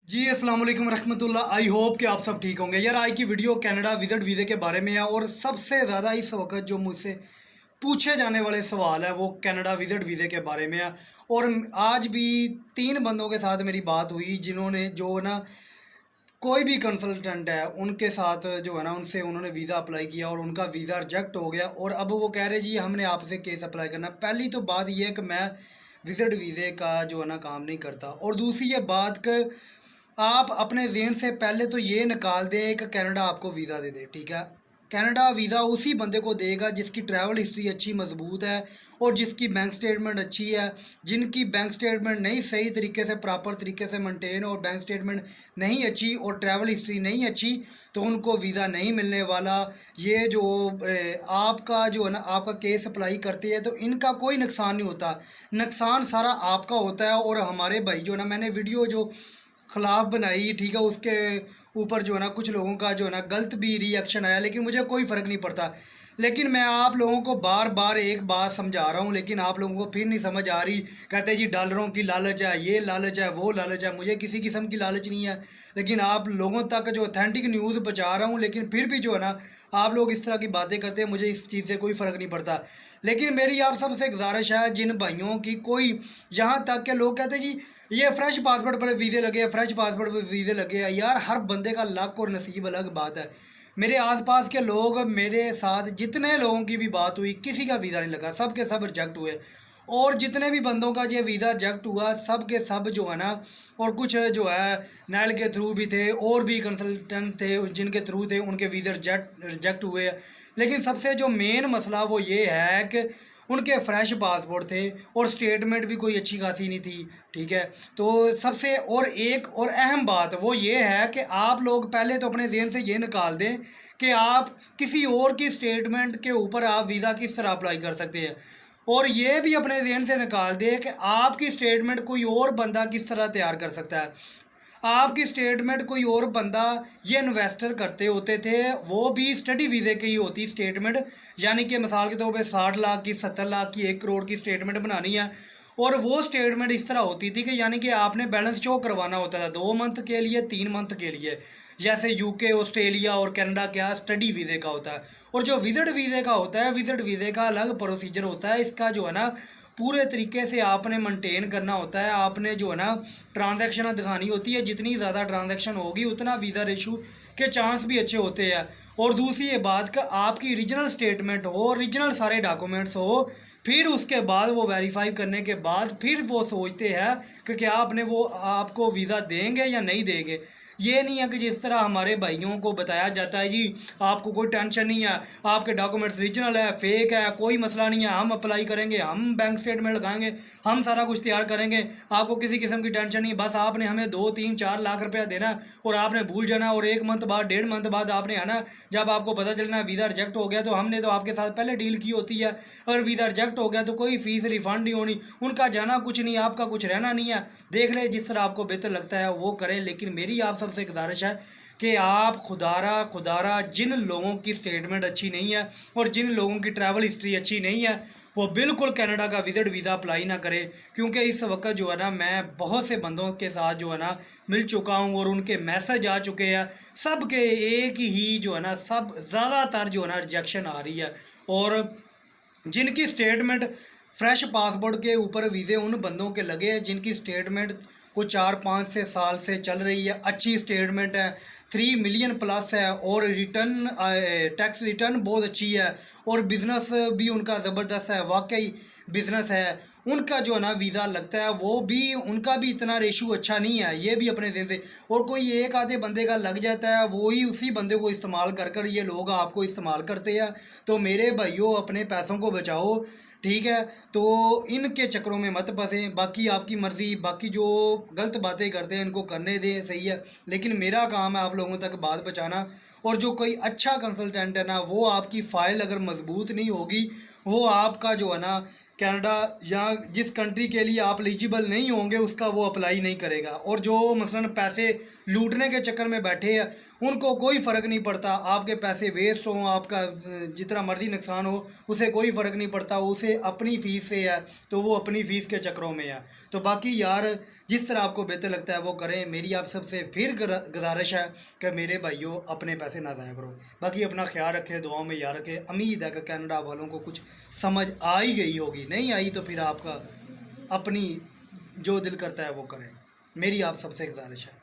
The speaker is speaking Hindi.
जी अस्सलाम वालेकुम रहमतुल्लाह। आई होप कि आप सब ठीक होंगे। यार आज की वीडियो कनाडा विजिट वीज़े के बारे में है और सबसे ज़्यादा इस वक्त जो मुझसे पूछे जाने वाले सवाल है वो कनाडा विजिट वीज़े के बारे में है। और आज भी 3 बंदों के साथ मेरी बात हुई जिन्होंने जो ना कोई भी कंसल्टेंट है उनके साथ जो है ना उनसे उन्होंने वीज़ा अप्लाई किया और उनका वीज़ा रिजेक्ट हो गया और अब वो कह रहे जी हमने आपसे केस अप्लाई करना। पहली तो बात ये है कि मैं विजिट वीज़े का जो है ना काम नहीं करता और दूसरी ये बात कि आप अपने ज़हन से पहले तो ये निकाल दें कि कनाडा आपको वीज़ा दे दे, ठीक है। कनाडा वीज़ा उसी बंदे को देगा जिसकी ट्रैवल हिस्ट्री अच्छी मजबूत है और जिसकी बैंक स्टेटमेंट अच्छी है। जिनकी बैंक स्टेटमेंट नहीं सही तरीके से प्रॉपर तरीके से मेंटेन और बैंक स्टेटमेंट नहीं अच्छी और ट्रैवल हिस्ट्री नहीं अच्छी तो उनको वीज़ा नहीं मिलने वाला। ये जो आपका जो है ना आपका केस अप्लाई करते हैं तो इनका कोई नुकसान नहीं होता, नुकसान सारा आपका होता है। और हमारे भाई जो है ना मैंने वीडियो जो ख़िलाफ़ बनाई, ठीक है, उसके ऊपर जो है ना कुछ लोगों का जो है ना गलत भी रिएक्शन आया, लेकिन मुझे कोई फ़र्क नहीं पड़ता। लेकिन मैं आप लोगों को बार बार एक बात समझा रहा हूँ लेकिन आप लोगों को फिर नहीं समझ आ रही। कहते जी डॉलरों की लालच है, ये लालच है, वो लालच है। मुझे किसी किस्म की लालच नहीं है, लेकिन आप लोगों तक जो ऑथेंटिक न्यूज़ पहुँचा रहा हूँ। लेकिन फिर भी जो है ना आप लोग इस तरह की बातें करते हैं, मुझे इस चीज़ से कोई फ़र्क नहीं पड़ता। लेकिन मेरी आप सबसे गुजारिश है, जिन भाइयों की कोई यहाँ तक के लोग कहते हैं जी ये फ्रेश पासपोर्ट पर वीज़े लगे हैं, फ्रेश पासपोर्ट पर वीज़े लगे हैं। यार हर बंदे का लक और नसीब अलग बात है। मेरे आसपास के लोग, मेरे साथ जितने लोगों की भी बात हुई, किसी का वीज़ा नहीं लगा, सब के सब रिजेक्ट हुए। और जितने भी बंदों का ये वीज़ा रिजेक्ट हुआ सब के सब जो है ना, और कुछ जो है नाइल के थ्रू भी थे और भी कंसल्टेंट थे जिनके थ्रू थे, उनके वीज़ा रिजेक्ट हुए। लेकिन सबसे जो मेन मसला वो ये है कि उनके फ्रेश पासपोर्ट थे और स्टेटमेंट भी कोई अच्छी खासी नहीं थी, ठीक है। तो सबसे और एक और अहम बात वो ये है कि आप लोग पहले तो अपने ज़हन से ये निकाल दें कि आप किसी और की स्टेटमेंट के ऊपर आप वीज़ा किस तरह अप्लाई कर सकते हैं। और ये भी अपने ज़हन से निकाल दें कि आपकी स्टेटमेंट कोई और बंदा किस तरह तैयार कर सकता है। आपकी स्टेटमेंट कोई और बंदा ये इन्वेस्टर करते होते थे, वो भी स्टडी वीज़े की ही होती स्टेटमेंट। यानी कि मिसाल के तौर पे 60 लाख की, 70 लाख की, 1 करोड़ की स्टेटमेंट बनानी है। और वो स्टेटमेंट इस तरह होती थी कि यानी कि आपने बैलेंस शो करवाना होता था 2 मंथ के लिए, 3 मंथ के लिए। जैसे यूके, ऑस्ट्रेलिया और कनाडा क्या स्टडी वीज़े का होता है। और जो विजिट वीज़े का होता है, विजिट वीज़े का अलग प्रोसीजर होता है। इसका जो है ना पूरे तरीके से आपने मेंटेन करना होता है। आपने जो है ना ट्रांजैक्शन दिखानी होती है, जितनी ज़्यादा ट्रांजैक्शन होगी उतना वीज़ा इशू के चांस भी अच्छे होते हैं। और दूसरी ये बात कि आपकी ओरिजिनल स्टेटमेंट हो, ओरिजिनल सारे डॉक्यूमेंट्स हो, फिर उसके बाद वो वेरीफाई करने के बाद फिर वो सोचते हैं कि क्या आपने वो आपको वीज़ा देंगे या नहीं देंगे। ये नहीं है कि जिस तरह हमारे भाइयों को बताया जाता है जी आपको कोई टेंशन नहीं है, आपके डॉक्यूमेंट्स ओरिजिनल है, फेक है, कोई मसला नहीं है, हम अप्लाई करेंगे, हम बैंक स्टेटमेंट लगाएंगे, हम सारा कुछ तैयार करेंगे, आपको किसी किस्म की टेंशन नहीं। बस आपने हमें 2 3 4 लाख रुपया देना और आपने भूल जाना और 1 मंथ बाद, 1.5 मंथ बाद आपने आना। जब आपको पता चलना वीज़ा रिजेक्ट हो गया तो हमने तो आपके साथ पहले डील की होती है। अगर वीज़ा रिजेक्ट हो गया तो कोई फ़ीस रिफ़ंड नहीं होनी, उनका जाना कुछ नहीं, आपका कुछ रहना नहीं है। देख ले जिस तरह आपको बेहतर लगता है वो करें। लेकिन मेरी आप सबसे गुजारिश है कि आप खुदारा जिन लोगों की स्टेटमेंट अच्छी नहीं है और जिन लोगों की ट्रैवल हिस्ट्री अच्छी नहीं है वो बिल्कुल कनाडा का विजिट वीज़ा अप्लाई ना करें। क्योंकि इस वक्त जो है ना मैं बहुत से बंदों के साथ जो है ना मिल चुका हूँ और उनके मैसेज आ चुके हैं। सब के एक ही जो है ना सब ज़्यादातर जो है ना रिजेक्शन आ रही है। और जिनकी स्टेटमेंट फ्रेश पासपोर्ट के ऊपर वीज़े उन बंदों के लगे हैं जिनकी स्टेटमेंट को 4 5 से साल से चल रही है, अच्छी स्टेटमेंट है, 3 मिलियन प्लस है और रिटर्न टैक्स रिटर्न बहुत अच्छी है और बिज़नेस भी उनका ज़बरदस्त है, वाकई बिज़नेस है। उनका जो है ना वीज़ा लगता है वो भी उनका भी इतना रेशू अच्छा नहीं है, ये भी अपने ज़हन से। और कोई एक आधे बंदे का लग जाता है, वो ही उसी बंदे को इस्तेमाल कर कर ये लोग आपको इस्तेमाल करते हैं। तो मेरे भाइयों अपने पैसों को बचाओ, ठीक है। तो इनके चक्करों में मत फंसें। बाकी आपकी मर्ज़ी, बाकी जो गलत बातें करते हैं इनको करने दें, सही है। लेकिन मेरा काम है आप लोगों तक बात पहुँचाना। और जो कोई अच्छा कंसल्टेंट है ना वो आपकी फ़ाइल अगर मजबूत नहीं होगी वो आपका जो है ना कनाडा या जिस कंट्री के लिए आप एलिजिबल नहीं होंगे उसका वो अप्लाई नहीं करेगा। और जो मसलन पैसे लूटने के चक्कर में बैठे हैं उनको कोई फ़र्क नहीं पड़ता, आपके पैसे वेस्ट हों, आपका जितना मर्ज़ी नुकसान हो उसे कोई फ़र्क नहीं पड़ता, उसे अपनी फ़ीस से है तो वो अपनी फ़ीस के चक्करों में है। तो बाकी यार जिस तरह आपको बेहतर लगता है वो करें। मेरी आप सबसे फिर गुजारिश है कि मेरे भाइयों अपने पैसे ना ज़ाया करो। बाकी अपना ख्याल रखें, दुआओं में याद रखें। उम्मीद है कि कनाडा वालों को कुछ समझ आ ही गई होगी, नहीं आई तो फिर आपका अपनी जो दिल करता है वो करें। मेरी आप सबसे गुजारिश है।